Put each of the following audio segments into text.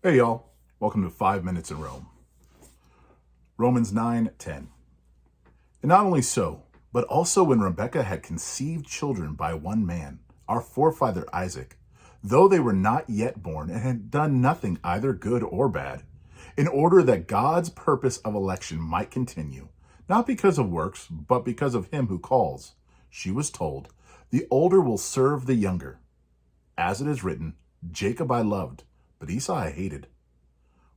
Hey y'all, welcome to 5 Minutes in Rome. Romans 9:10. And not only so, but also when Rebekah had conceived children by one man, our forefather Isaac, though they were not yet born and had done nothing either good or bad, in order that God's purpose of election might continue, not because of works, but because of him who calls, she was told, the older will serve the younger. As it is written, Jacob I loved, but Esau I hated.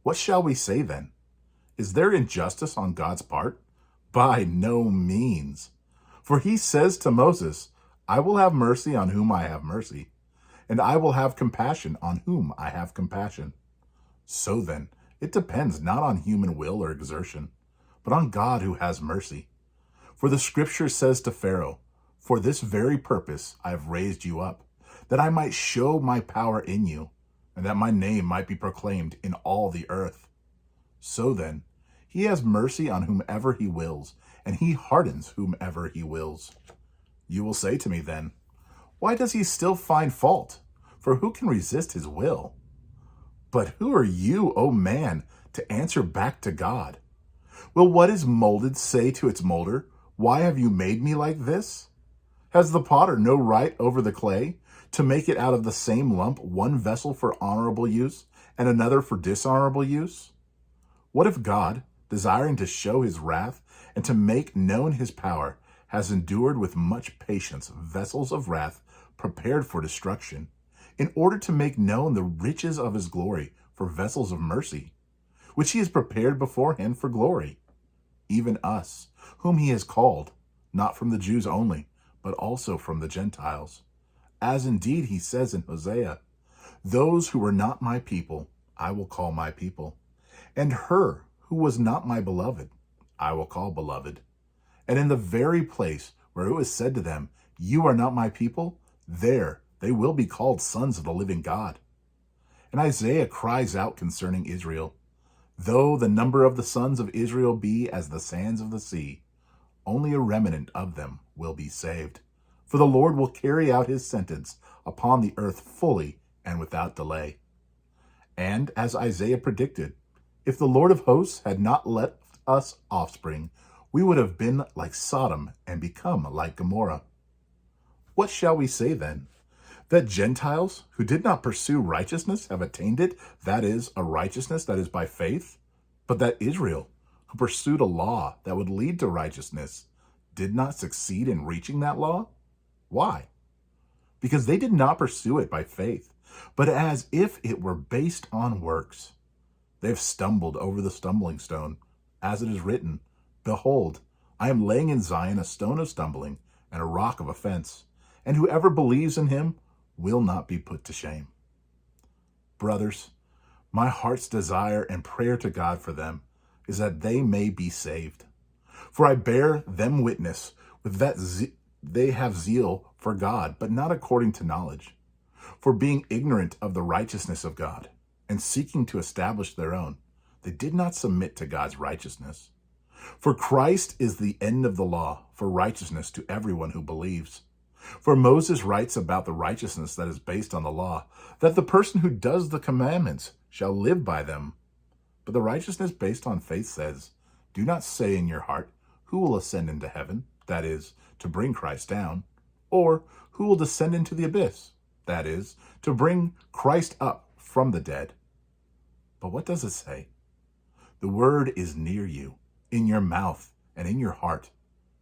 What shall we say then? Is there injustice on God's part? By no means. For he says to Moses, I will have mercy on whom I have mercy, and I will have compassion on whom I have compassion. So then, it depends not on human will or exertion, but on God who has mercy. For the scripture says to Pharaoh, for this very purpose I have raised you up, that I might show my power in you, and that my name might be proclaimed in all the earth. So then, he has mercy on whomever he wills, and he hardens whomever he wills. You will say to me then, why does he still find fault? For who can resist his will? But who are you, O man, to answer back to God? Will what is molded say to its molder, why have you made me like this? Has the potter no right over the clay, to make it out of the same lump one vessel for honorable use and another for dishonorable use? What if God, desiring to show his wrath and to make known his power, has endured with much patience vessels of wrath prepared for destruction, in order to make known the riches of his glory for vessels of mercy, which he has prepared beforehand for glory? Even us, whom he has called, not from the Jews only, but also from the Gentiles. As indeed he says in Hosea, those who were not my people, I will call my people, and her who was not my beloved, I will call beloved. And in the very place where it was said to them, you are not my people, there they will be called sons of the living God. And Isaiah cries out concerning Israel, though the number of the sons of Israel be as the sands of the sea, only a remnant of them will be saved. For the Lord will carry out his sentence upon the earth fully and without delay. And as Isaiah predicted, if the Lord of hosts had not left us offspring, we would have been like Sodom and become like Gomorrah. What shall we say then? That Gentiles who did not pursue righteousness have attained it, that is, a righteousness that is by faith, but that Israel, who pursued a law that would lead to righteousness, did not succeed in reaching that law? Why? Because they did not pursue it by faith, but as if it were based on works. They have stumbled over the stumbling stone, as it is written, behold, I am laying in Zion a stone of stumbling and a rock of offense, and whoever believes in him will not be put to shame. Brothers, my heart's desire and prayer to God for them is that they may be saved. For I bear them witness with that they have zeal for God, but not according to knowledge. For being ignorant of the righteousness of God, and seeking to establish their own, they did not submit to God's righteousness. For Christ is the end of the law for righteousness to everyone who believes. For Moses writes about the righteousness that is based on the law, that the person who does the commandments shall live by them. But the righteousness based on faith says, do not say in your heart, who will ascend into heaven, that is, to bring Christ down, or who will descend into the abyss, that is, to bring Christ up from the dead. But what does it say? The word is near you, in your mouth and in your heart,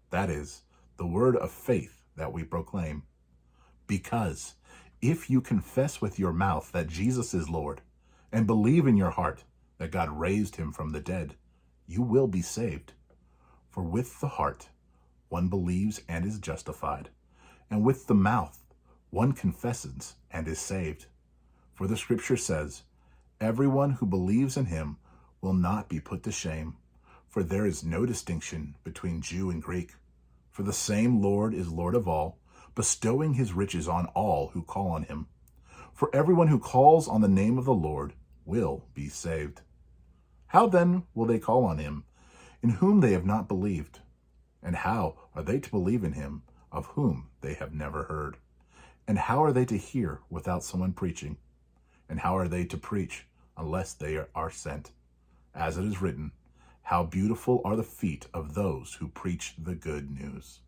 that is, the word of faith that we proclaim. Because if you confess with your mouth that Jesus is Lord, and believe in your heart that God raised him from the dead, you will be saved. For with the heart one believes and is justified, and with the mouth one confesses and is saved. For the scripture says, everyone who believes in him will not be put to shame, for there is no distinction between Jew and Greek. For the same Lord is Lord of all, bestowing his riches on all who call on him. For everyone who calls on the name of the Lord will be saved. How then will they call on him, in whom they have not believed? And how are they to believe in him, of whom they have never heard? And how are they to hear without someone preaching? And how are they to preach unless they are sent. As it is written, how beautiful are the feet of those who preach the good news.